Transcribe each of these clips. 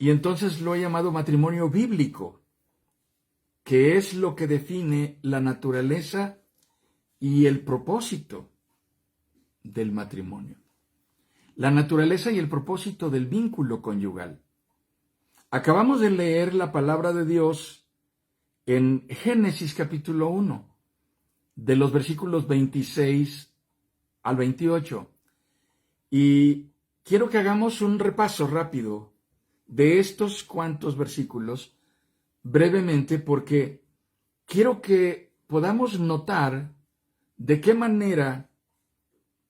Y entonces lo he llamado matrimonio bíblico, que es lo que define la naturaleza y el propósito del matrimonio. La naturaleza y el propósito del vínculo conyugal. Acabamos de leer la palabra de Dios en Génesis capítulo 1, de los versículos 26 al 28. Y quiero que hagamos un repaso rápido de estos cuantos versículos brevemente, porque quiero que podamos notar de qué manera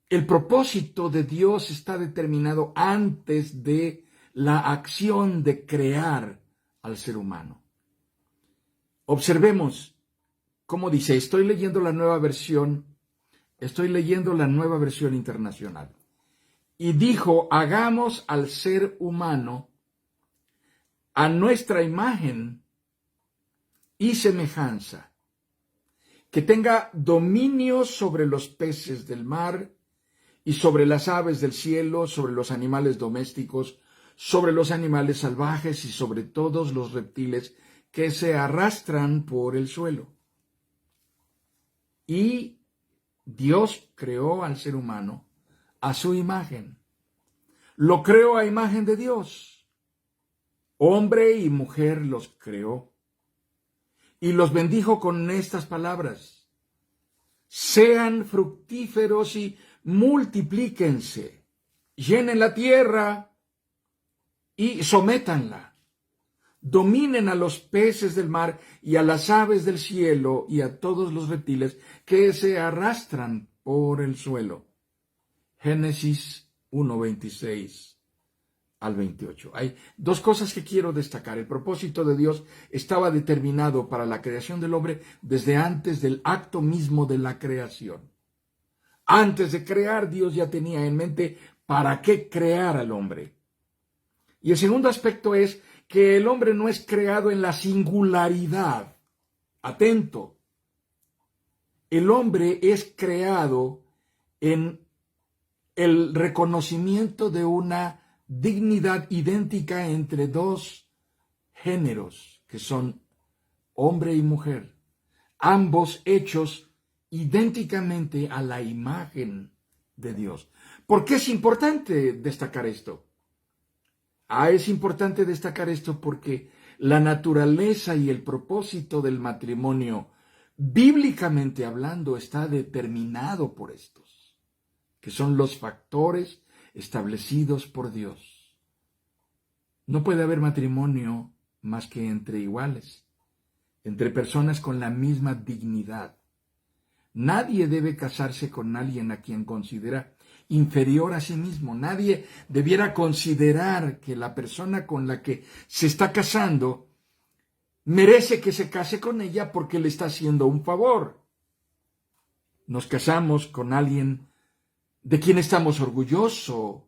el propósito de Dios está determinado antes de la acción de crear al ser humano. Observemos cómo dice, estoy leyendo la nueva versión internacional. Y dijo, hagamos al ser humano a nuestra imagen y semejanza, que tenga dominio sobre los peces del mar y sobre las aves del cielo, sobre los animales domésticos, sobre los animales salvajes y sobre todos los reptiles que se arrastran por el suelo. Y Dios creó al ser humano a su imagen. Lo creó a imagen de Dios. Hombre y mujer los creó. Y los bendijo con estas palabras: sean fructíferos y multiplíquense, llenen la tierra y sométanla, dominen a los peces del mar y a las aves del cielo y a todos los reptiles que se arrastran por el suelo. Génesis 1:26 al 28. Hay dos cosas que quiero destacar. El propósito de Dios estaba determinado para la creación del hombre desde antes del acto mismo de la creación. Antes de crear, Dios ya tenía en mente para qué crear al hombre. Y el segundo aspecto es que el hombre no es creado en la singularidad. Atento. El hombre es creado en el reconocimiento de una dignidad idéntica entre dos géneros, que son hombre y mujer, ambos hechos idénticamente a la imagen de Dios. ¿Por qué es importante destacar esto? Es importante destacar esto porque la naturaleza y el propósito del matrimonio, bíblicamente hablando, está determinado por estos, que son los factores establecidos por Dios. No puede haber matrimonio más que entre iguales, entre personas con la misma dignidad. Nadie debe casarse con alguien a quien considera inferior a sí mismo. Nadie debiera considerar que la persona con la que se está casando merece que se case con ella porque le está haciendo un favor. Nos casamos con alguien de quien estamos orgullosos,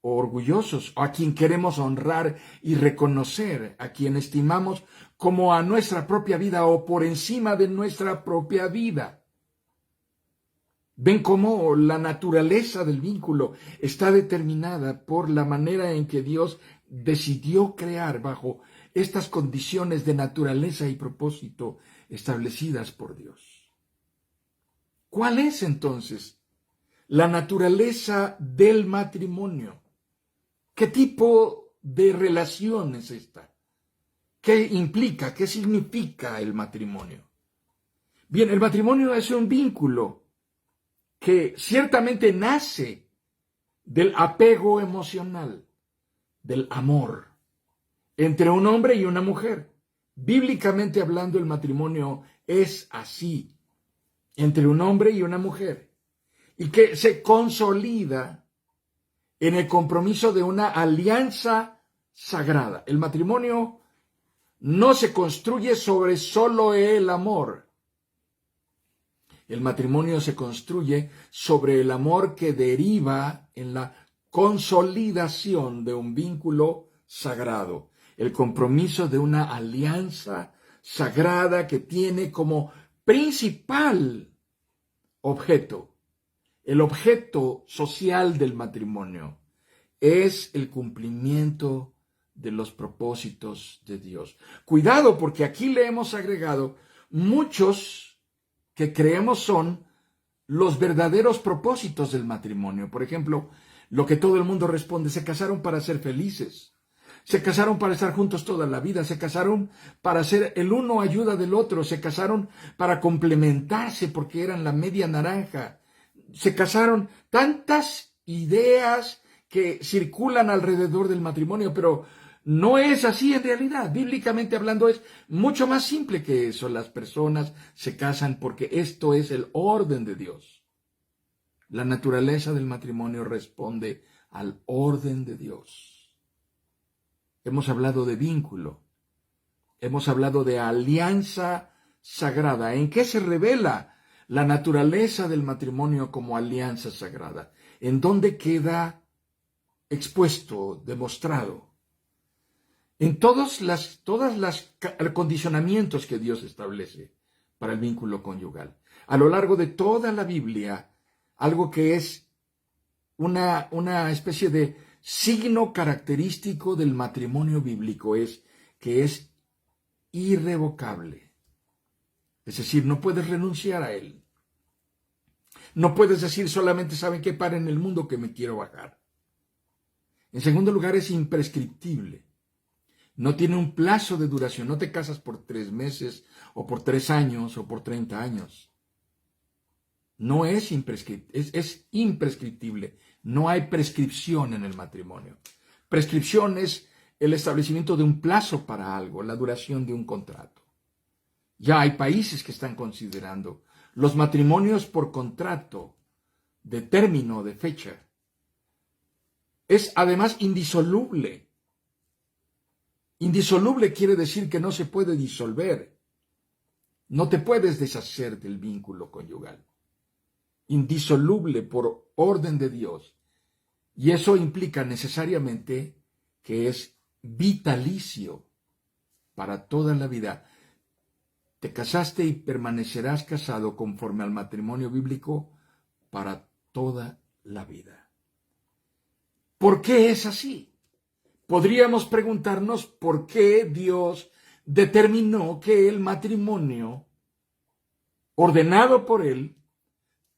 o a quien queremos honrar y reconocer, a quien estimamos como a nuestra propia vida o por encima de nuestra propia vida. ¿Ven cómo la naturaleza del vínculo está determinada por la manera en que Dios decidió crear bajo estas condiciones de naturaleza y propósito establecidas por Dios? ¿Cuál es entonces la naturaleza del matrimonio? ¿Qué tipo de relación es esta? ¿Qué implica? ¿Qué significa el matrimonio? Bien, el matrimonio es un vínculo que ciertamente nace del apego emocional, del amor, entre un hombre y una mujer. Bíblicamente hablando, el matrimonio es así, entre un hombre y una mujer, y que se consolida en el compromiso de una alianza sagrada. El matrimonio no se construye sobre solo el amor. El matrimonio se construye sobre el amor que deriva en la consolidación de un vínculo sagrado, el compromiso de una alianza sagrada que tiene como principal objeto, el objeto social del matrimonio, es el cumplimiento de los propósitos de Dios. Cuidado, porque aquí le hemos agregado muchos que creemos son los verdaderos propósitos del matrimonio. Por ejemplo, lo que todo el mundo responde: se casaron para ser felices, se casaron para estar juntos toda la vida, se casaron para ser el uno ayuda del otro, se casaron para complementarse porque eran la media naranja, se casaron. Tantas ideas que circulan alrededor del matrimonio, pero no es así en realidad. Bíblicamente hablando, es mucho más simple que eso. Las personas se casan porque esto es el orden de Dios. La naturaleza del matrimonio responde al orden de Dios. Hemos hablado de vínculo, hemos hablado de alianza sagrada. ¿En qué se revela la naturaleza del matrimonio como alianza sagrada? ¿En dónde queda expuesto, demostrado? En todos los condicionamientos que Dios establece para el vínculo conyugal. A lo largo de toda la Biblia, algo que es una especie de signo característico del matrimonio bíblico es que es irrevocable. Es decir, no puedes renunciar a él. No puedes decir solamente: ¿saben qué? Para en el mundo que me quiero bajar. En segundo lugar, es imprescriptible. No tiene un plazo de duración. No te casas por 3 meses o por 3 años o por 30 años. No es imprescriptible, es imprescriptible. No hay prescripción en el matrimonio. Prescripción es el establecimiento de un plazo para algo, la duración de un contrato. Ya hay países que están considerando los matrimonios por contrato, de término, de fecha. Es además indisoluble. Indisoluble quiere decir que no se puede disolver. No te puedes deshacer del vínculo conyugal. Indisoluble por orden de Dios. Y eso implica necesariamente que es vitalicio para toda la vida. Te casaste y permanecerás casado conforme al matrimonio bíblico para toda la vida. ¿Por qué es así? Podríamos preguntarnos por qué Dios determinó que el matrimonio, ordenado por Él,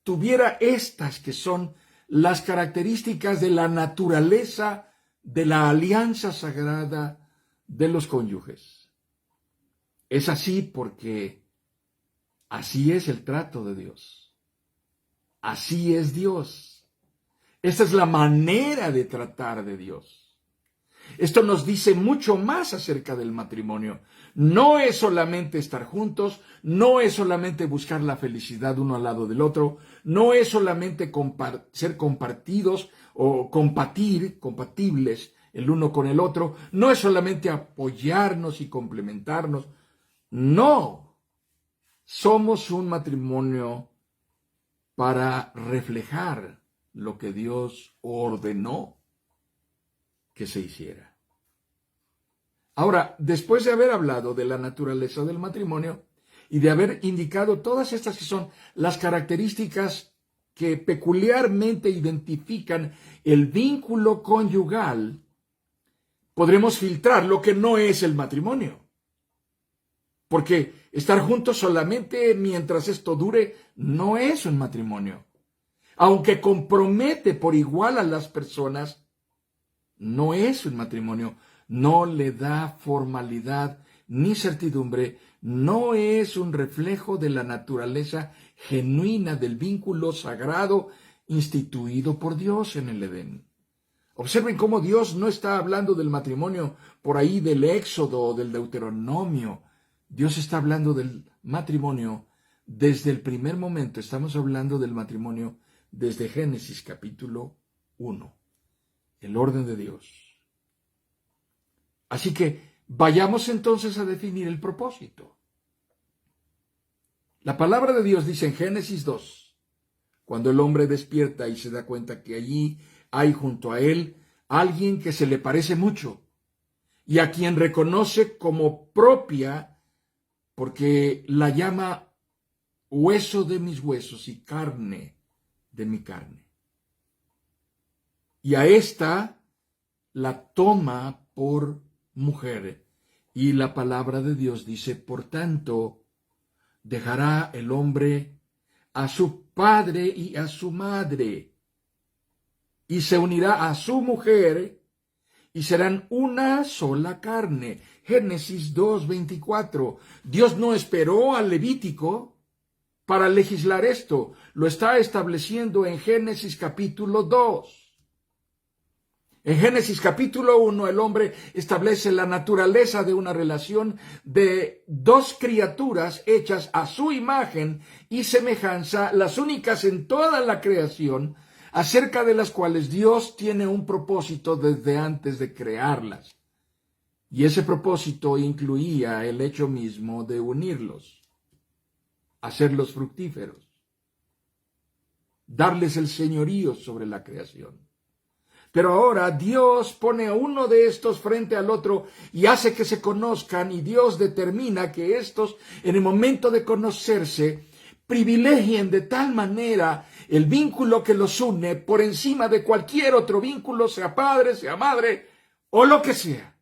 tuviera estas que son las características de la naturaleza de la alianza sagrada de los cónyuges. Es así porque así es el trato de Dios. Así es Dios. Esta es la manera de tratar de Dios. Esto nos dice mucho más acerca del matrimonio. No es solamente estar juntos, no es solamente buscar la felicidad uno al lado del otro, no es solamente ser compartidos o compatibles el uno con el otro, no es solamente apoyarnos y complementarnos. No, somos un matrimonio para reflejar lo que Dios ordenó que se hiciera. Ahora, después de haber hablado de la naturaleza del matrimonio y de haber indicado todas estas que son las características que peculiarmente identifican el vínculo conyugal, podremos filtrar lo que no es el matrimonio. Porque estar juntos solamente mientras esto dure no es un matrimonio. Aunque compromete por igual a las personas, no es un matrimonio, no le da formalidad ni certidumbre, no es un reflejo de la naturaleza genuina del vínculo sagrado instituido por Dios en el Edén. Observen cómo Dios no está hablando del matrimonio por ahí del Éxodo o del Deuteronomio. Dios está hablando del matrimonio desde el primer momento. Estamos hablando del matrimonio desde Génesis capítulo 1. El orden de Dios. Así que vayamos entonces a definir el propósito. La palabra de Dios dice en Génesis 2, cuando el hombre despierta y se da cuenta que allí hay junto a él alguien que se le parece mucho y a quien reconoce como propia porque la llama hueso de mis huesos y carne de mi carne. Y a esta la toma por mujer. Y la palabra de Dios dice, por tanto, dejará el hombre a su padre y a su madre, y se unirá a su mujer, y serán una sola carne. Génesis 2:24. Dios no esperó al Levítico para legislar esto, lo está estableciendo en Génesis capítulo 2. En Génesis capítulo 1, el hombre establece la naturaleza de una relación de dos criaturas hechas a su imagen y semejanza, las únicas en toda la creación, acerca de las cuales Dios tiene un propósito desde antes de crearlas. Y ese propósito incluía el hecho mismo de unirlos, hacerlos fructíferos, darles el señorío sobre la creación. Pero ahora Dios pone a uno de estos frente al otro y hace que se conozcan, y Dios determina que estos, en el momento de conocerse, privilegien de tal manera el vínculo que los une por encima de cualquier otro vínculo, sea padre, sea madre o lo que sea.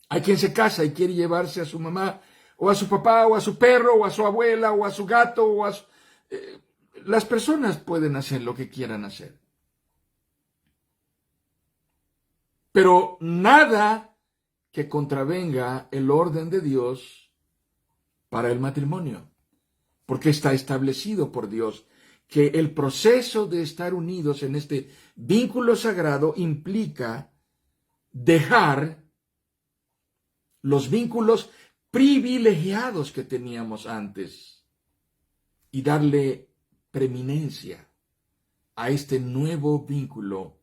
Hay quien se casa y quiere llevarse a su mamá o a su papá o a su perro o a su abuela o a su gato o a su... Las personas pueden hacer lo que quieran hacer. Pero nada que contravenga el orden de Dios para el matrimonio. Porque está establecido por Dios que el proceso de estar unidos en este vínculo sagrado implica dejar los vínculos privilegiados que teníamos antes y darle preeminencia a este nuevo vínculo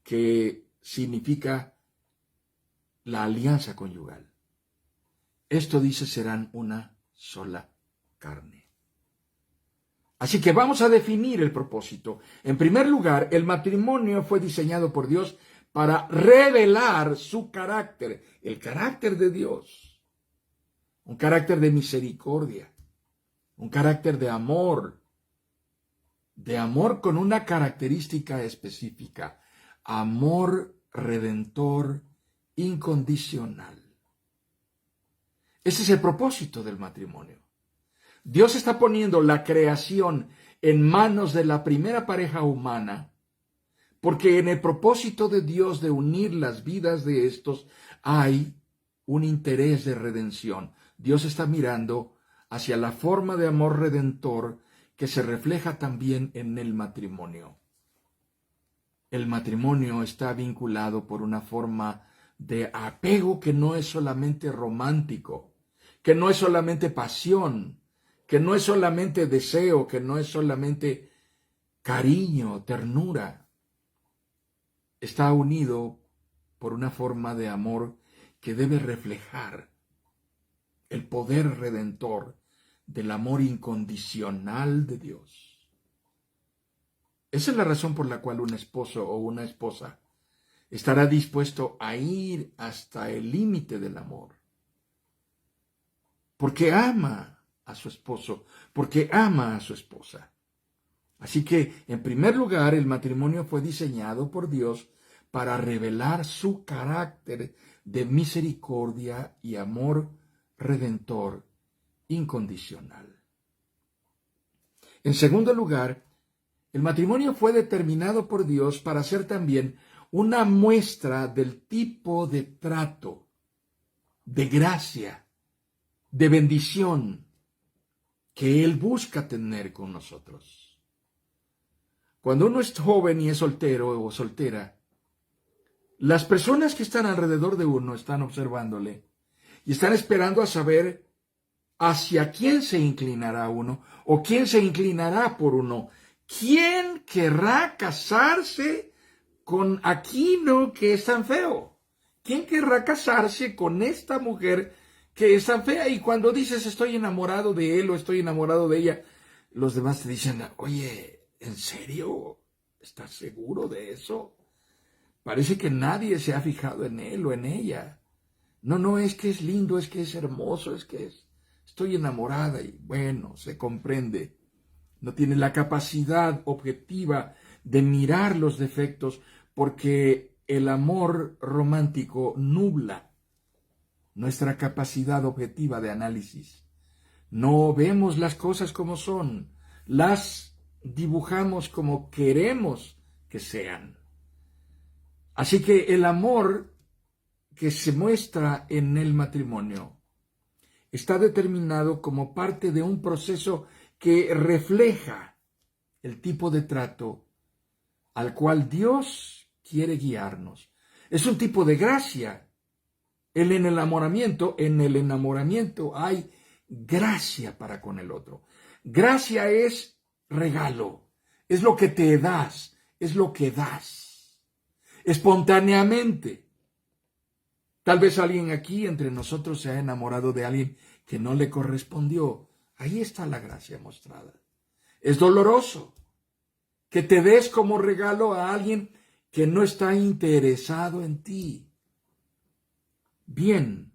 que significa la alianza conyugal. Esto dice, serán una sola carne. Así que vamos a definir el propósito. En primer lugar, el matrimonio fue diseñado por Dios para revelar su carácter, el carácter de Dios, un carácter de misericordia, un carácter de amor con una característica específica, amor redentor incondicional. Ese es el propósito del matrimonio. Dios está poniendo la creación en manos de la primera pareja humana, porque en el propósito de Dios de unir las vidas de estos hay un interés de redención. Dios está mirando hacia la forma de amor redentor que se refleja también en el matrimonio. El matrimonio está vinculado por una forma de apego que no es solamente romántico, que no es solamente pasión, que no es solamente deseo, que no es solamente cariño, ternura. Está unido por una forma de amor que debe reflejar el poder redentor del amor incondicional de Dios. Esa es la razón por la cual un esposo o una esposa estará dispuesto a ir hasta el límite del amor. Porque ama a su esposo, porque ama a su esposa. Así que, en primer lugar, el matrimonio fue diseñado por Dios para revelar su carácter de misericordia y amor redentor incondicional. En segundo lugar, el matrimonio fue determinado por Dios para ser también una muestra del tipo de trato, de gracia, de bendición que Él busca tener con nosotros. Cuando uno es joven y es soltero o soltera, las personas que están alrededor de uno están observándole y están esperando a saber hacia quién se inclinará uno o quién se inclinará por uno. ¿Quién querrá casarse con Aquino, que es tan feo? ¿Quién querrá casarse con esta mujer que es tan fea? Y cuando dices estoy enamorado de él o estoy enamorado de ella, los demás te dicen, oye, ¿en serio? ¿Estás seguro de eso? Parece que nadie se ha fijado en él o en ella. No, es que es lindo, es que es hermoso, estoy enamorada y bueno, se comprende. No tiene la capacidad objetiva de mirar los defectos porque el amor romántico nubla nuestra capacidad objetiva de análisis. No vemos las cosas como son, las dibujamos como queremos que sean. Así que el amor que se muestra en el matrimonio está determinado como parte de un proceso que refleja el tipo de trato al cual Dios quiere guiarnos. Es un tipo de gracia. En el enamoramiento hay gracia para con el otro. Gracia es regalo, es lo que te das, es lo que das, espontáneamente. Tal vez alguien aquí entre nosotros se ha enamorado de alguien que no le correspondió. Ahí está la gracia mostrada. Es doloroso que te des como regalo a alguien que no está interesado en ti. Bien,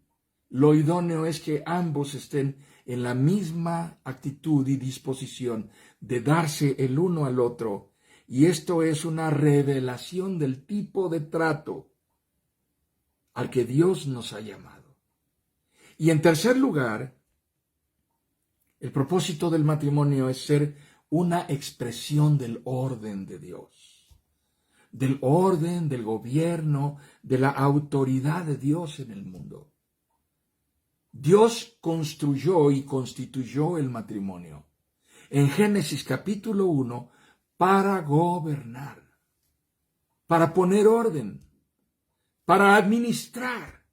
lo idóneo es que ambos estén en la misma actitud y disposición de darse el uno al otro, y esto es una revelación del tipo de trato al que Dios nos ha llamado. Y en tercer lugar, el propósito del matrimonio es ser una expresión del orden de Dios, del orden, del gobierno, de la autoridad de Dios en el mundo. Dios construyó y constituyó el matrimonio en Génesis capítulo 1 para gobernar, para poner orden, para administrar,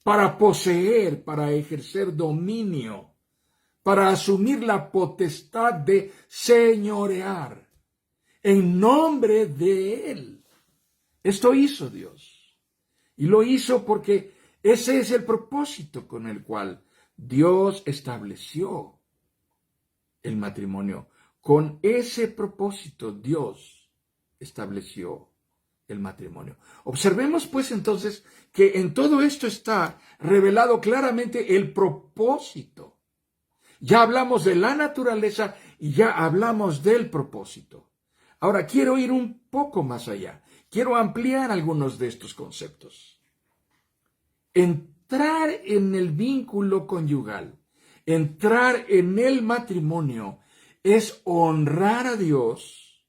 para poseer, para ejercer dominio, para asumir la potestad de señorear en nombre de Él. Esto hizo Dios. Y lo hizo porque ese es el propósito con el cual Dios estableció el matrimonio. Con ese propósito Dios estableció el matrimonio. Observemos pues entonces que en todo esto está revelado claramente el propósito. Ya hablamos de la naturaleza y ya hablamos del propósito. Ahora quiero ir un poco más allá. Quiero ampliar algunos de estos conceptos. Entrar en el vínculo conyugal, entrar en el matrimonio, es honrar a Dios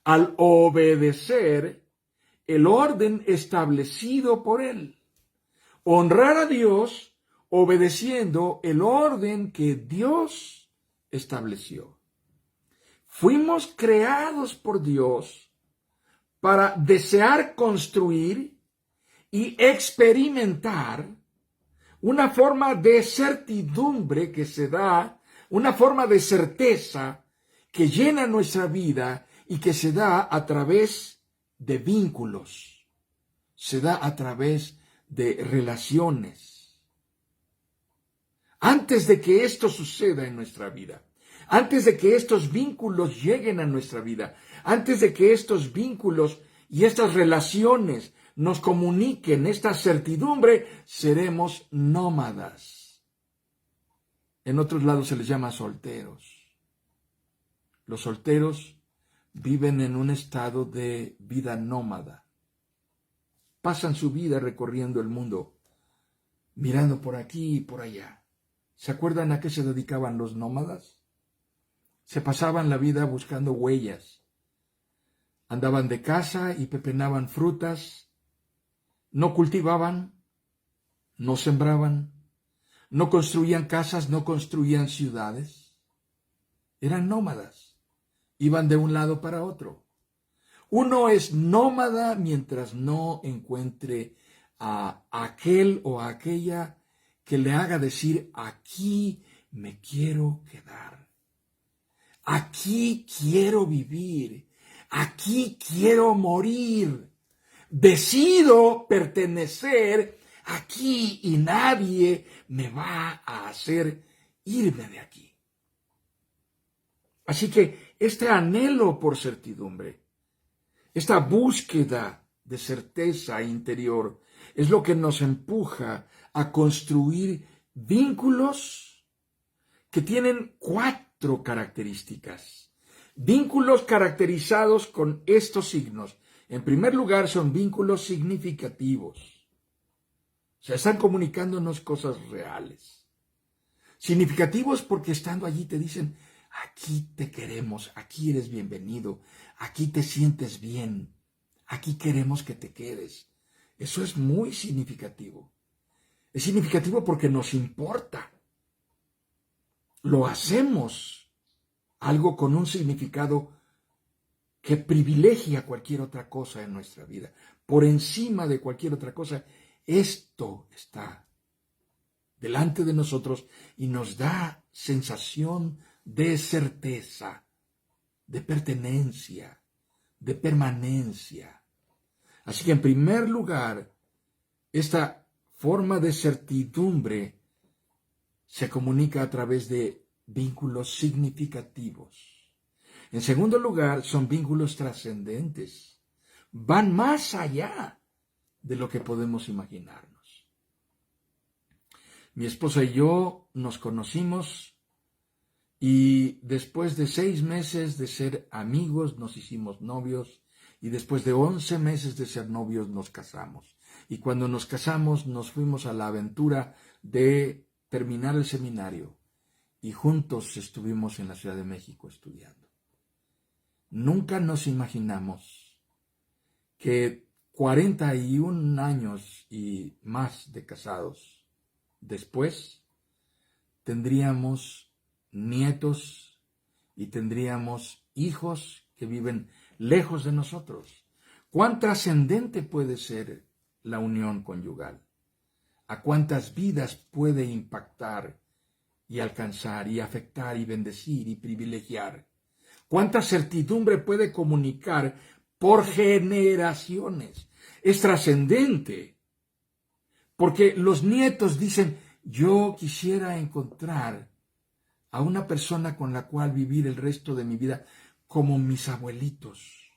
al obedecer el orden establecido por Él. Honrar a Dios obedeciendo el orden que Dios estableció. Fuimos creados por Dios para desear construir y experimentar una forma de certidumbre que se da, una forma de certeza que llena nuestra vida y que se da a través de vínculos, se da a través de relaciones. Antes de que esto suceda en nuestra vida, antes de que estos vínculos lleguen a nuestra vida, antes de que estos vínculos y estas relaciones nos comuniquen esta certidumbre, seremos nómadas. En otros lados se les llama solteros. Los solteros viven en un estado de vida nómada. Pasan su vida recorriendo el mundo, mirando por aquí y por allá. ¿Se acuerdan a qué se dedicaban los nómadas? Se pasaban la vida buscando huellas. Andaban de caza y pepenaban frutas. No cultivaban, no sembraban, no construían casas, no construían ciudades. Eran nómadas. Iban de un lado para otro. Uno es nómada mientras no encuentre a aquel o a aquella que le haga decir, aquí me quiero quedar, aquí quiero vivir, aquí quiero morir, decido pertenecer aquí y nadie me va a hacer irme de aquí. Así que este anhelo por certidumbre, esta búsqueda de certeza interior, es lo que nos empuja a construir vínculos que tienen 4 características. Vínculos caracterizados con estos signos. En primer lugar, son vínculos significativos. O sea, están comunicándonos cosas reales. Significativos porque estando allí te dicen, aquí te queremos, aquí eres bienvenido, aquí te sientes bien, aquí queremos que te quedes. Eso es muy significativo. Es significativo porque nos importa. Lo hacemos algo con un significado que privilegia cualquier otra cosa en nuestra vida. Por encima de cualquier otra cosa, esto está delante de nosotros y nos da sensación de certeza, de pertenencia, de permanencia. Así que en primer lugar, esta forma de certidumbre se comunica a través de vínculos significativos. En segundo lugar, son vínculos trascendentes. Van más allá de lo que podemos imaginarnos. Mi esposa y yo nos conocimos y después de 6 meses de ser amigos nos hicimos novios y después de 11 meses de ser novios nos casamos. Y cuando nos casamos nos fuimos a la aventura de terminar el seminario y juntos estuvimos en la Ciudad de México estudiando. Nunca nos imaginamos que 41 años y más de casados después tendríamos nietos y tendríamos hijos que viven lejos de nosotros. ¿Cuán trascendente puede ser la unión conyugal? ¿A cuántas vidas puede impactar y alcanzar y afectar y bendecir y privilegiar? ¿Cuánta certidumbre puede comunicar por generaciones? Es trascendente, porque los nietos dicen, yo quisiera encontrar a una persona con la cual vivir el resto de mi vida como mis abuelitos.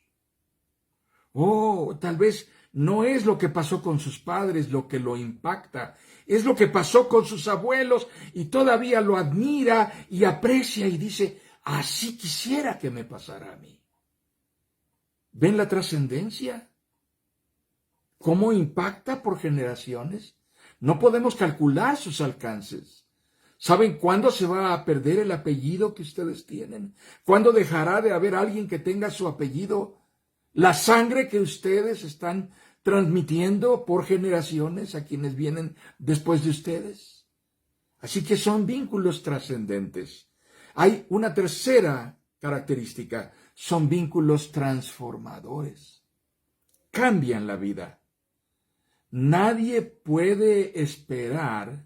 Tal vez no es lo que pasó con sus padres lo que lo impacta, es lo que pasó con sus abuelos y todavía lo admira y aprecia y dice, así quisiera que me pasara a mí. ¿Ven la trascendencia? ¿Cómo impacta por generaciones? No podemos calcular sus alcances. ¿Saben cuándo se va a perder el apellido que ustedes tienen? ¿Cuándo dejará de haber alguien que tenga su apellido? La sangre que ustedes están transmitiendo por generaciones a quienes vienen después de ustedes. Así que son vínculos trascendentes. Hay una tercera característica, son vínculos transformadores. Cambian la vida. Nadie puede esperar,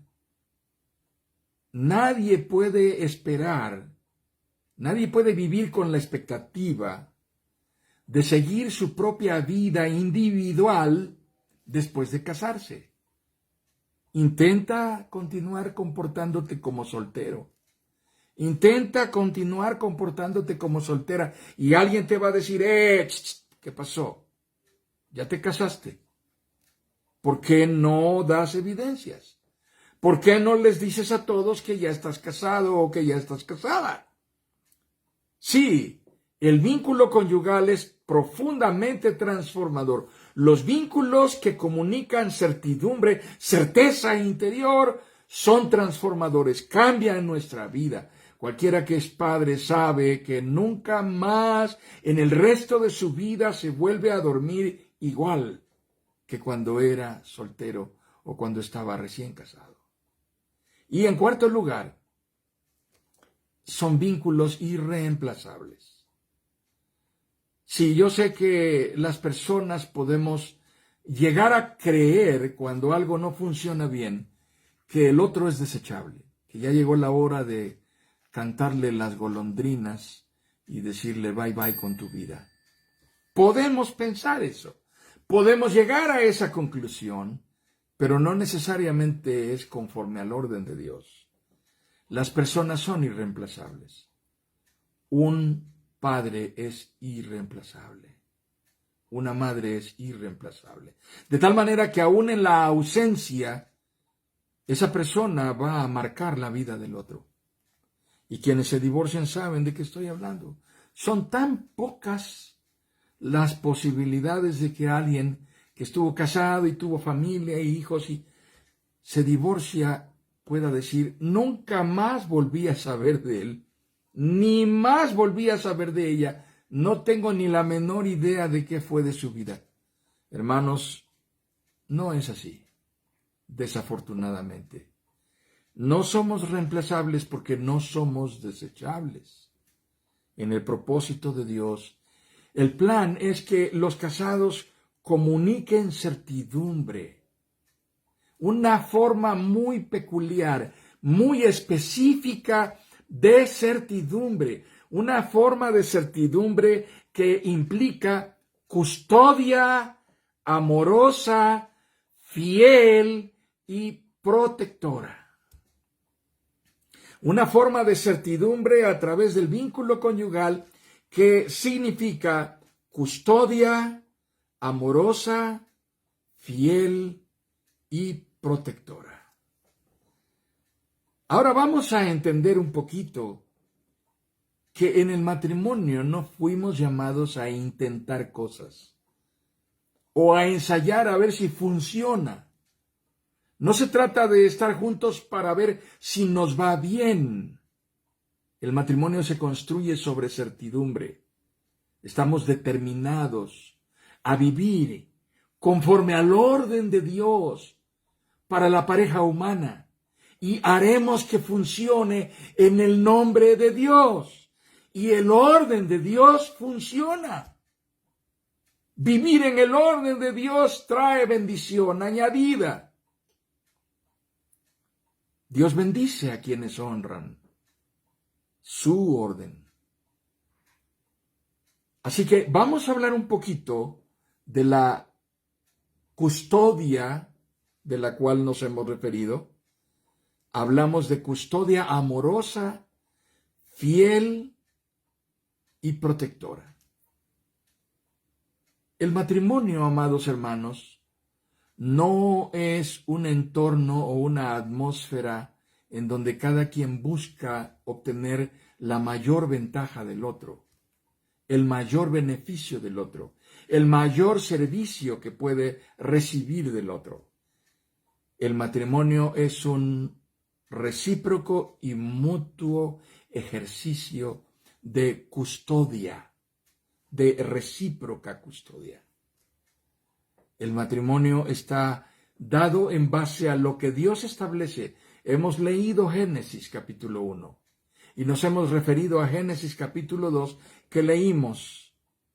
nadie puede vivir con la expectativa de seguir su propia vida individual después de casarse. Intenta continuar comportándote como soltero. Intenta continuar comportándote como soltera y alguien te va a decir, ¿qué pasó? ¿Ya te casaste? ¿Por qué no das evidencias? ¿Por qué no les dices a todos que ya estás casado o que ya estás casada? Sí, el vínculo conyugal es profundamente transformador. Los vínculos que comunican certidumbre, certeza interior, son transformadores, cambian nuestra vida. Cualquiera que es padre sabe que nunca más en el resto de su vida se vuelve a dormir igual que cuando era soltero o cuando estaba recién casado. Y en cuarto lugar, son vínculos irreemplazables. Sí, yo sé que las personas podemos llegar a creer cuando algo no funciona bien, que el otro es desechable, que ya llegó la hora de cantarle las golondrinas y decirle bye bye con tu vida. Podemos pensar eso. Podemos llegar a esa conclusión, pero no necesariamente es conforme al orden de Dios. Las personas son irreemplazables. Un padre es irreemplazable. Una madre es irreemplazable. De tal manera que aún en la ausencia, esa persona va a marcar la vida del otro. Y quienes se divorcian saben de qué estoy hablando. Son tan pocas las posibilidades de que alguien que estuvo casado y tuvo familia e hijos y se divorcia pueda decir, nunca más volví a saber de él, ni más volví a saber de ella, no tengo ni la menor idea de qué fue de su vida. Hermanos, no es así, desafortunadamente. No somos reemplazables porque no somos desechables. En el propósito de Dios, el plan es que los casados comuniquen certidumbre, una forma muy peculiar, muy específica de certidumbre, una forma de certidumbre que implica custodia amorosa, fiel y protectora. Una forma de certidumbre a través del vínculo conyugal que significa custodia amorosa, fiel y protectora. Ahora vamos a entender un poquito que en el matrimonio no fuimos llamados a intentar cosas o a ensayar a ver si funciona. No se trata de estar juntos para ver si nos va bien. El matrimonio se construye sobre certidumbre. Estamos determinados a vivir conforme al orden de Dios para la pareja humana y haremos que funcione en el nombre de Dios. Y el orden de Dios funciona. Vivir en el orden de Dios trae bendición añadida. Dios bendice a quienes honran su orden. Así que vamos a hablar un poquito de la custodia de la cual nos hemos referido. Hablamos de custodia amorosa, fiel y protectora. El matrimonio, amados hermanos, no es un entorno o una atmósfera en donde cada quien busca obtener la mayor ventaja del otro, el mayor beneficio del otro, el mayor servicio que puede recibir del otro. El matrimonio es un recíproco y mutuo ejercicio de custodia, de recíproca custodia. El matrimonio está dado en base a lo que Dios establece. Hemos leído Génesis capítulo 1 y nos hemos referido a Génesis capítulo 2 que leímos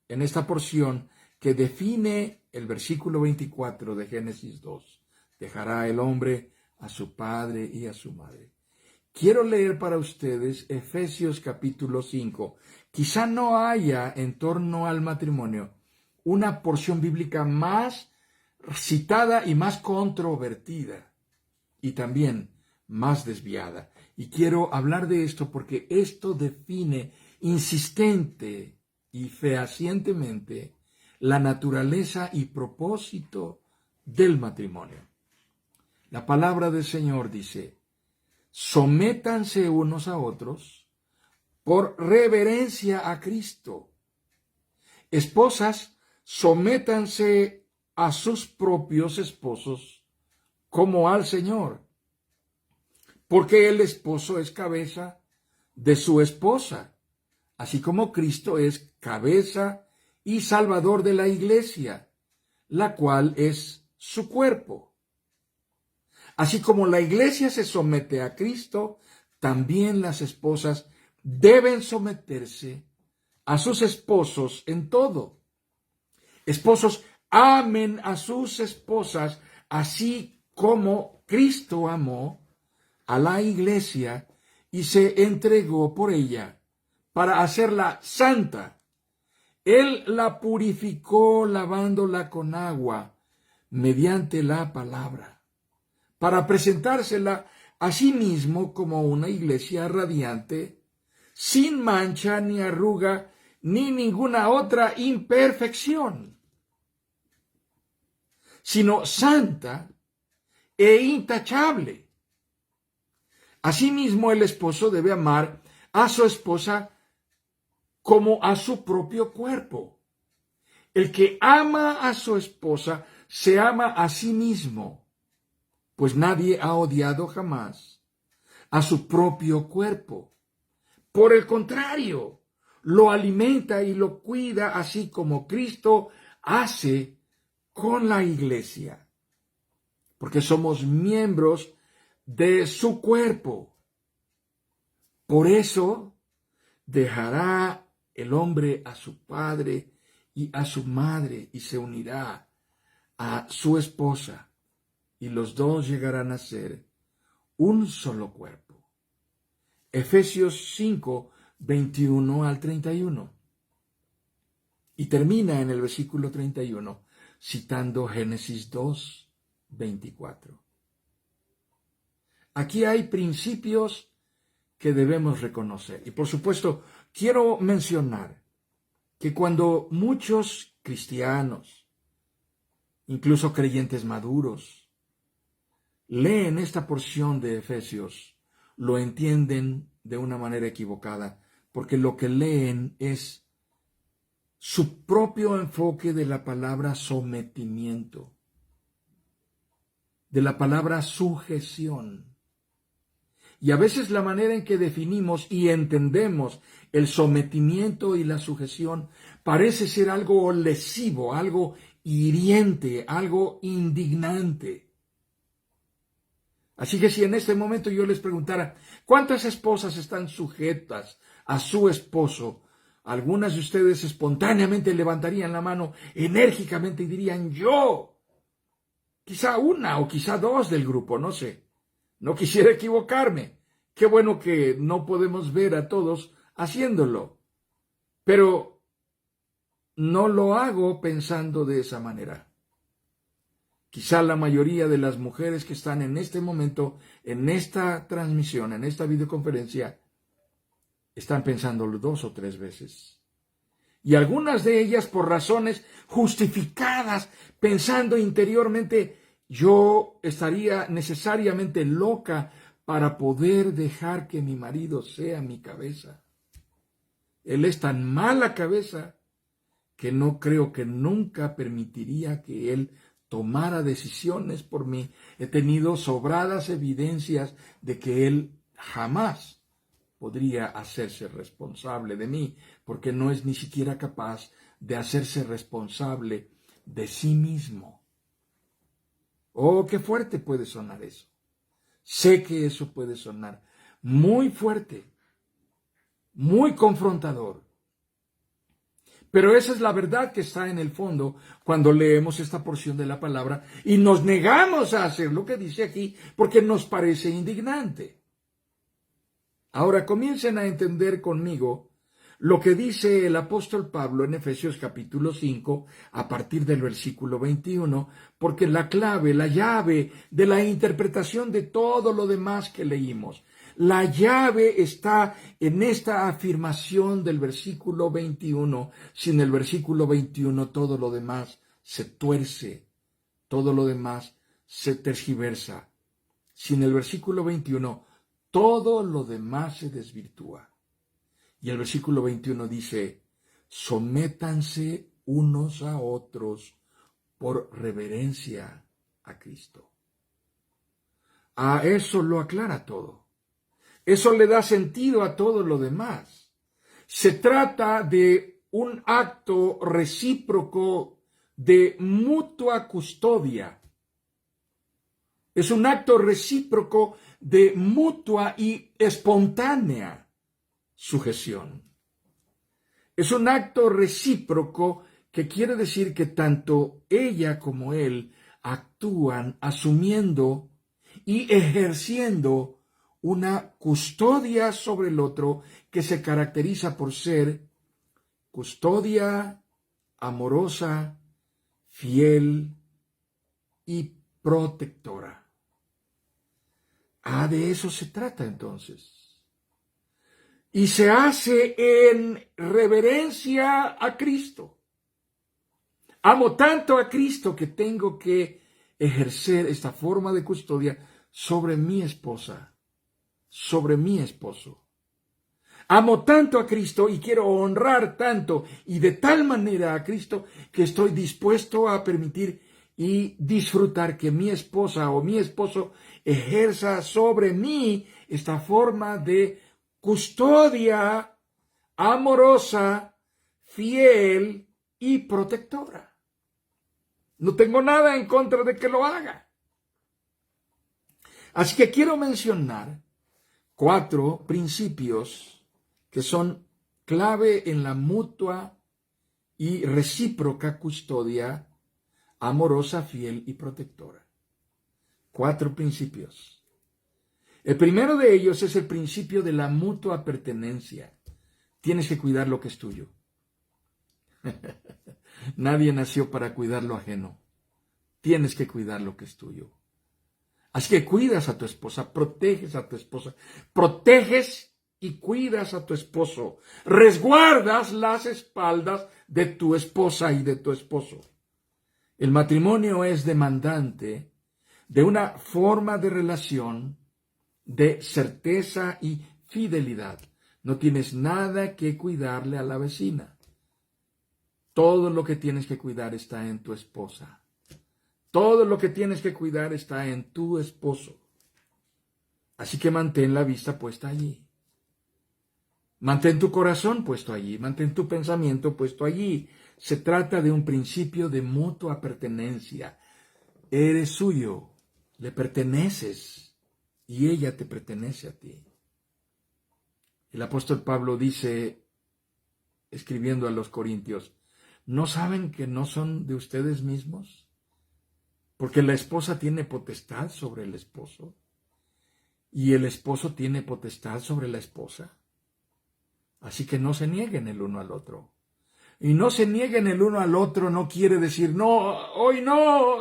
en esta porción que define el versículo 24 de Génesis 2. Dejará el hombre a su padre y a su madre. Quiero leer para ustedes Efesios capítulo 5. Quizá no haya en torno al matrimonio una porción bíblica más citada y más controvertida y también más desviada. Y quiero hablar de esto porque esto define insistente y fehacientemente la naturaleza y propósito del matrimonio. La palabra del Señor dice, sométanse unos a otros por reverencia a Cristo. Esposas, sométanse a sus propios esposos como al Señor, porque el esposo es cabeza de su esposa, así como Cristo es cabeza y salvador de la iglesia, la cual es su cuerpo. Así como la iglesia se somete a Cristo, también las esposas deben someterse a sus esposos en todo. Esposos, amen a sus esposas, así como Cristo amó a la iglesia y se entregó por ella para hacerla santa. Él la purificó lavándola con agua mediante la palabra, para presentársela a sí mismo como una iglesia radiante, sin mancha ni arruga ni ninguna otra imperfección, sino santa e intachable. Asimismo, el esposo debe amar a su esposa como a su propio cuerpo. El que ama a su esposa se ama a sí mismo, pues nadie ha odiado jamás a su propio cuerpo. Por el contrario, lo alimenta y lo cuida, así como Cristo hace con la iglesia, porque somos miembros de su cuerpo. Por eso dejará el hombre a su padre y a su madre y se unirá a su esposa, y los dos llegarán a ser un solo cuerpo. Efesios 5, 21 al 31. Y termina en el versículo 31, citando Génesis 2, 24. Aquí hay principios que debemos reconocer. Y por supuesto, quiero mencionar que cuando muchos cristianos, incluso creyentes maduros, leen esta porción de Efesios, lo entienden de una manera equivocada, porque lo que leen es su propio enfoque de la palabra sometimiento, de la palabra sujeción. Y a veces la manera en que definimos y entendemos el sometimiento y la sujeción parece ser algo lesivo, algo hiriente, algo indignante. Así que si en este momento yo les preguntara, ¿cuántas esposas están sujetas a su esposo? Algunas de ustedes espontáneamente levantarían la mano enérgicamente y dirían, yo. Quizá una o quizá dos del grupo, no sé. No quisiera equivocarme. Qué bueno que no podemos ver a todos haciéndolo. Pero no lo hago pensando de esa manera. Quizá la mayoría de las mujeres que están en este momento, en esta transmisión, en esta videoconferencia, están pensándolo 2 o 3 veces. Y algunas de ellas por razones justificadas, pensando interiormente, yo estaría necesariamente loca para poder dejar que mi marido sea mi cabeza. Él es tan mala cabeza que no creo que nunca permitiría que él tomara decisiones por mí. He tenido sobradas evidencias de que él jamás podría hacerse responsable de mí, porque no es ni siquiera capaz de hacerse responsable de sí mismo. Oh, qué fuerte puede sonar eso. Sé que eso puede sonar muy fuerte, muy confrontador. Pero esa es la verdad que está en el fondo cuando leemos esta porción de la palabra y nos negamos a hacer lo que dice aquí porque nos parece indignante. Ahora comiencen a entender conmigo lo que dice el apóstol Pablo en Efesios capítulo 5 a partir del versículo 21, porque la clave, la llave de la interpretación de todo lo demás que leímos, la llave está en esta afirmación del versículo 21. Sin el versículo 21 todo lo demás se tuerce, todo lo demás se tergiversa. Sin el versículo 21 todo lo demás se desvirtúa. Y el versículo 21 dice, sométanse unos a otros por reverencia a Cristo. A eso lo aclara todo. Eso le da sentido a todo lo demás. Se trata de un acto recíproco de mutua custodia. Es un acto recíproco de mutua y espontánea sujeción. Es un acto recíproco que quiere decir que tanto ella como él actúan asumiendo y ejerciendo una custodia sobre el otro que se caracteriza por ser custodia amorosa, fiel y protectora. De eso se trata entonces. Y se hace en reverencia a Cristo. Amo tanto a Cristo que tengo que ejercer esta forma de custodia sobre mi esposa, sobre mi esposo. Amo tanto a Cristo y quiero honrar tanto y de tal manera a Cristo que estoy dispuesto a permitir y disfrutar que mi esposa o mi esposo ejerza sobre mí esta forma de custodia amorosa, fiel y protectora. No tengo nada en contra de que lo haga. Así que quiero mencionar 4 principios que son clave en la mutua y recíproca custodia amorosa, fiel y protectora. 4 principios. El primero de ellos es el principio de la mutua pertenencia. Tienes que cuidar lo que es tuyo. Nadie nació para cuidar lo ajeno. Tienes que cuidar lo que es tuyo. Así que cuidas a tu esposa, proteges a tu esposa, proteges y cuidas a tu esposo, resguardas las espaldas de tu esposa y de tu esposo. El matrimonio es demandante de una forma de relación de certeza y fidelidad. No tienes nada que cuidarle a la vecina. Todo lo que tienes que cuidar está en tu esposa. Todo lo que tienes que cuidar está en tu esposo. Así que mantén la vista puesta allí. Mantén tu corazón puesto allí. Mantén tu pensamiento puesto allí. Se trata de un principio de mutua pertenencia. Eres suyo, le perteneces y ella te pertenece a ti. El apóstol Pablo dice, escribiendo a los Corintios, ¿no saben que no son de ustedes mismos? Porque la esposa tiene potestad sobre el esposo y el esposo tiene potestad sobre la esposa. Así que no se nieguen el uno al otro. Y no se nieguen el uno al otro no quiere decir, no, hoy no.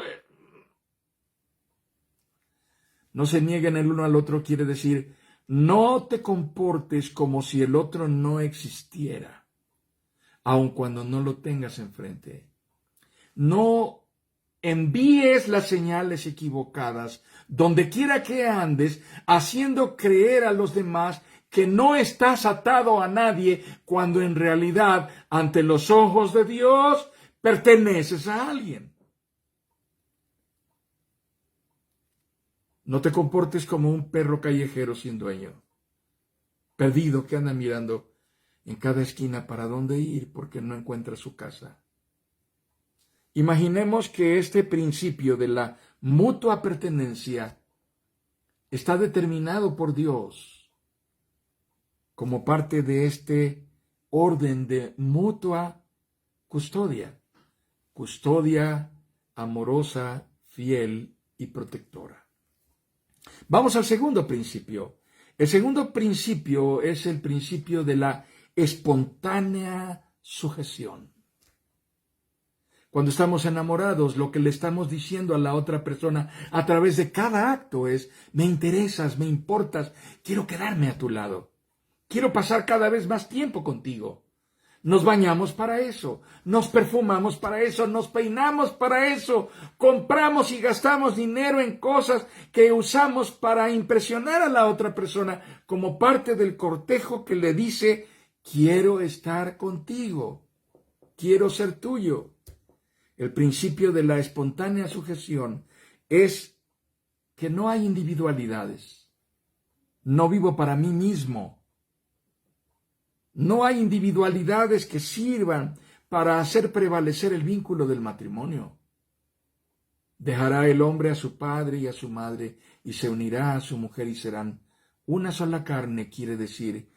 No se nieguen el uno al otro quiere decir, no te comportes como si el otro no existiera, aun cuando no lo tengas enfrente. No envíes las señales equivocadas donde quiera que andes, haciendo creer a los demás que no estás atado a nadie, cuando en realidad, ante los ojos de Dios, perteneces a alguien. No te comportes como un perro callejero sin dueño, perdido que anda mirando en cada esquina para dónde ir porque no encuentra su casa. Imaginemos que este principio de la mutua pertenencia está determinado por Dios como parte de este orden de mutua custodia, custodia amorosa, fiel y protectora. Vamos al segundo principio. El segundo principio es el principio de la espontánea sujeción. Cuando estamos enamorados, lo que le estamos diciendo a la otra persona a través de cada acto es, me interesas, me importas, quiero quedarme a tu lado. Quiero pasar cada vez más tiempo contigo. Nos bañamos para eso, nos perfumamos para eso, nos peinamos para eso, compramos y gastamos dinero en cosas que usamos para impresionar a la otra persona como parte del cortejo que le dice, quiero estar contigo, quiero ser tuyo. El principio de la espontánea sujeción es que no hay individualidades. No vivo para mí mismo. No hay individualidades que sirvan para hacer prevalecer el vínculo del matrimonio. Dejará el hombre a su padre y a su madre y se unirá a su mujer y serán una sola carne. Quiere decir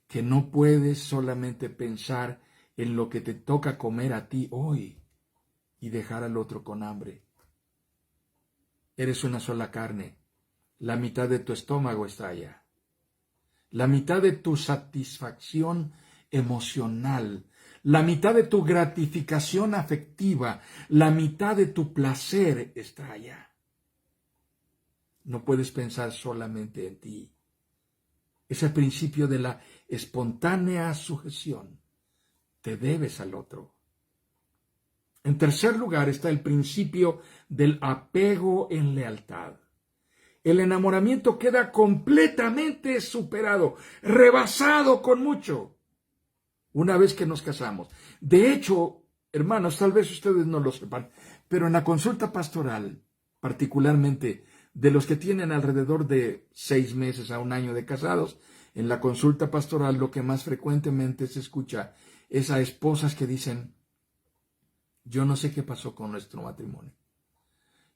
que no puedes solamente pensar en lo que te toca comer a ti hoy y dejar al otro con hambre. Eres una sola carne. La mitad de tu estómago está allá. La mitad de tu satisfacción emocional, la mitad de tu gratificación afectiva, la mitad de tu placer está allá. No puedes pensar solamente en ti. Es el principio de la espontánea sujeción. Te debes al otro. En tercer lugar está el principio del apego en lealtad. el enamoramiento queda completamente superado, rebasado con mucho, una vez que nos casamos. De hecho, hermanos, tal vez ustedes no lo sepan, pero en la consulta pastoral, particularmente de los que tienen alrededor de 6 meses a un año de casados, en la consulta pastoral lo que más frecuentemente se escucha es a esposas que dicen: yo no sé qué pasó con nuestro matrimonio.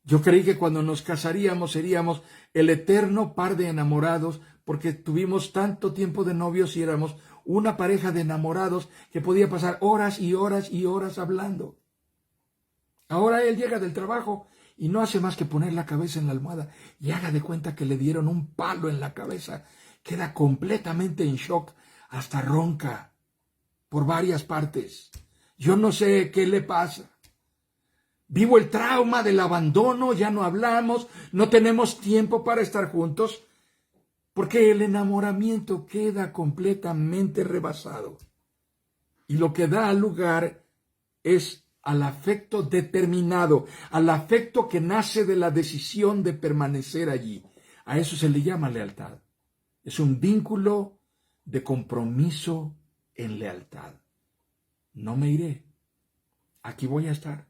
Yo creí que cuando nos casaríamos seríamos el eterno par de enamorados, porque tuvimos tanto tiempo de novios y éramos una pareja de enamorados que podía pasar horas y horas y horas hablando. Ahora él llega del trabajo y no hace más que poner la cabeza en la almohada y haga de cuenta que le dieron un palo en la cabeza. Queda completamente en shock, hasta ronca por varias partes. Yo no sé qué le pasa. Vivo el trauma del abandono, ya no hablamos, no tenemos tiempo para estar juntos, porque el enamoramiento queda completamente rebasado. Y lo que da lugar es al afecto determinado, al afecto que nace de la decisión de permanecer allí. A eso se le llama lealtad. Es un vínculo de compromiso en lealtad. No me iré. Aquí voy a estar.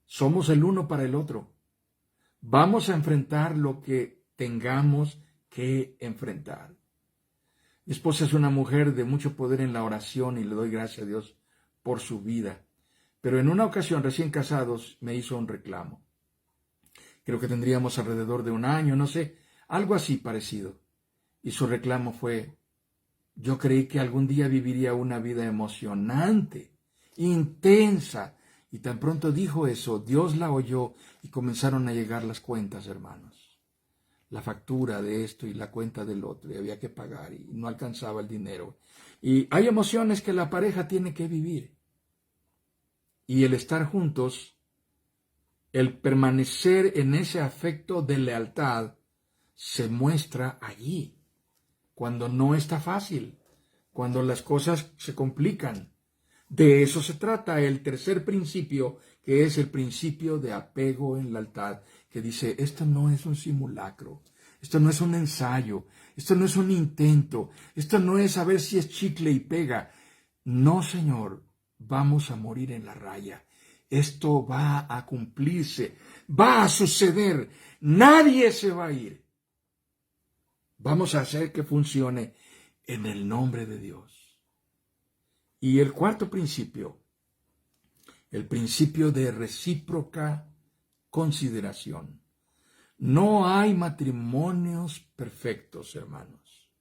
Somos el uno para el otro. Vamos a enfrentar lo que tengamos que enfrentar. Mi esposa es una mujer de mucho poder en la oración y le doy gracias a Dios por su vida. Pero en una ocasión, recién casados, me hizo un reclamo. Creo que tendríamos alrededor de un año, no sé, algo así parecido. Y su reclamo fue: yo creí que algún día viviría una vida emocionante, intensa. Y tan pronto dijo eso, Dios la oyó y comenzaron a llegar las cuentas, hermanos. La factura de esto y la cuenta del otro, y había que pagar y no alcanzaba el dinero. Y hay emociones que la pareja tiene que vivir. Y el estar juntos, el permanecer en ese afecto de lealtad, se muestra allí, cuando no está fácil, cuando las cosas se complican. De eso se trata el tercer principio, que es el principio de apego en lealtad, que dice: esto no es un simulacro, esto no es un ensayo, esto no es un intento, esto no es a ver si es chicle y pega. No, Señor, vamos a morir en la raya. Esto va a cumplirse, va a suceder, nadie se va a ir. Vamos a hacer que funcione en el nombre de Dios. Y el cuarto principio, el principio de recíproca consideración. No hay matrimonios perfectos, hermanos.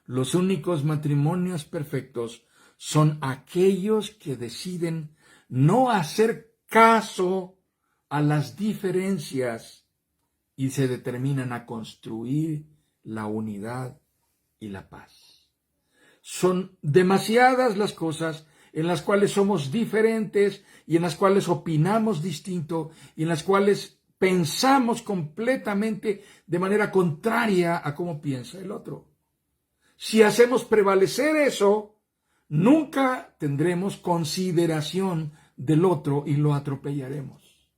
Los únicos matrimonios perfectos son aquellos que deciden no hacer caso a las diferencias y se determinan a construir la unidad y la paz. Son demasiadas las cosas en las cuales somos diferentes y en las cuales opinamos distinto y en las cuales pensamos completamente de manera contraria a cómo piensa el otro. Si hacemos prevalecer eso, nunca tendremos consideración del otro y lo atropellaremos.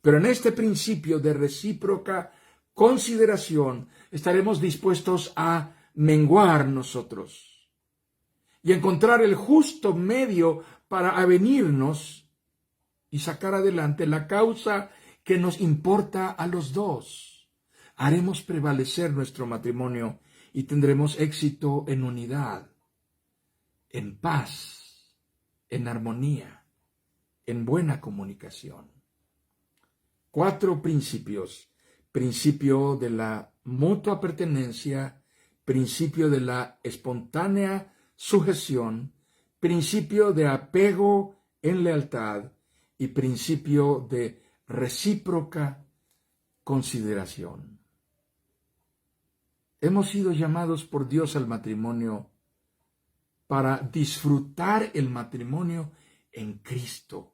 Pero en este principio de recíproca consideración estaremos dispuestos a menguar nosotros y encontrar el justo medio para avenirnos y sacar adelante la causa que nos importa a los dos. Haremos prevalecer nuestro matrimonio y tendremos éxito en unidad, en paz, en armonía, en buena comunicación. 4 principios. Principio de la mutua pertenencia, principio de la espontánea sujeción, principio de apego en lealtad y principio de recíproca consideración. Hemos sido llamados por Dios al matrimonio para disfrutar el matrimonio en Cristo.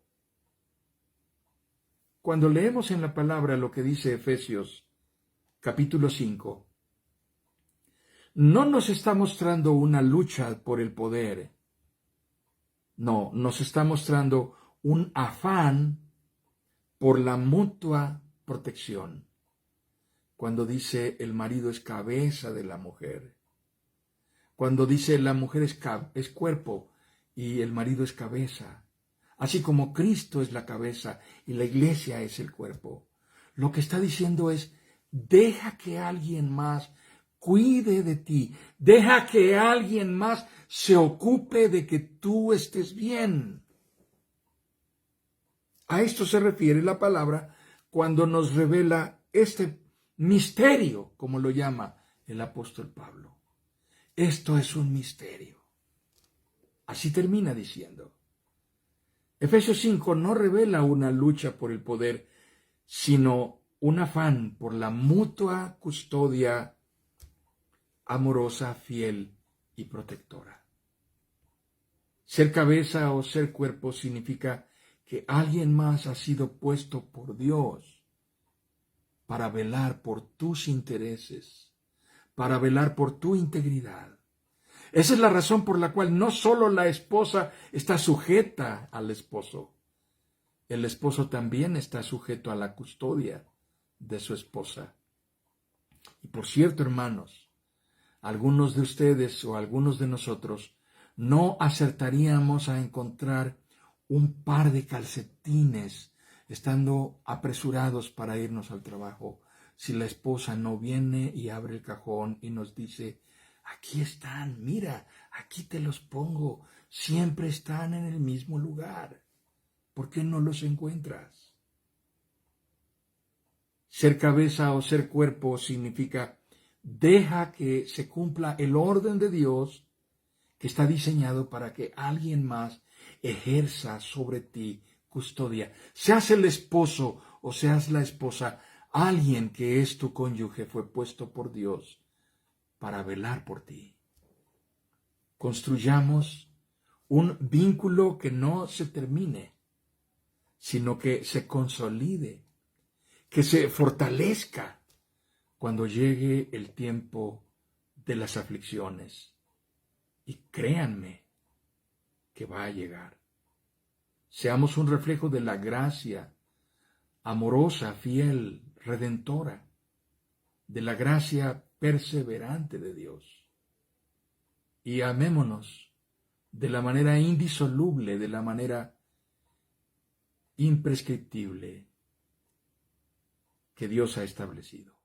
Cuando leemos en la palabra lo que dice Efesios capítulo 5, no nos está mostrando una lucha por el poder. No, nos está mostrando un afán por la mutua protección. cuando dice el marido es cabeza de la mujer, cuando dice la mujer es cuerpo y el marido es cabeza, así como Cristo es la cabeza y la iglesia es el cuerpo. Lo que está diciendo es, deja que alguien más cuide de ti, deja que alguien más se ocupe de que tú estés bien. A esto se refiere la palabra cuando nos revela este misterio, como lo llama el apóstol Pablo. Esto es un misterio. Así termina diciendo. Efesios 5 no revela una lucha por el poder, sino un afán por la mutua custodia amorosa, fiel y protectora. Ser cabeza o ser cuerpo significa que alguien más ha sido puesto por Dios para velar por tus intereses, para velar por tu integridad. Esa es la razón por la cual no solo la esposa está sujeta al esposo, el esposo también está sujeto a la custodia de su esposa. Y por cierto, hermanos, algunos de ustedes o algunos de nosotros no acertaríamos a encontrar un par de calcetines estando apresurados para irnos al trabajo si la esposa no viene y abre el cajón y nos dice, aquí están, mira, aquí te los pongo, siempre están en el mismo lugar. ¿Por qué no los encuentras? Ser cabeza o ser cuerpo significa deja que se cumpla el orden de Dios que está diseñado para que alguien más ejerza sobre ti custodia. Seas el esposo o seas la esposa, alguien que es tu cónyuge fue puesto por Dios para velar por ti. Construyamos un vínculo que no se termine, sino que se consolide, que se fortalezca cuando llegue el tiempo de las aflicciones. Y créanme que va a llegar. Seamos un reflejo de la gracia amorosa, fiel, redentora, de la gracia perseverante de Dios. Y amémonos de la manera indisoluble, de la manera imprescriptible que Dios ha establecido.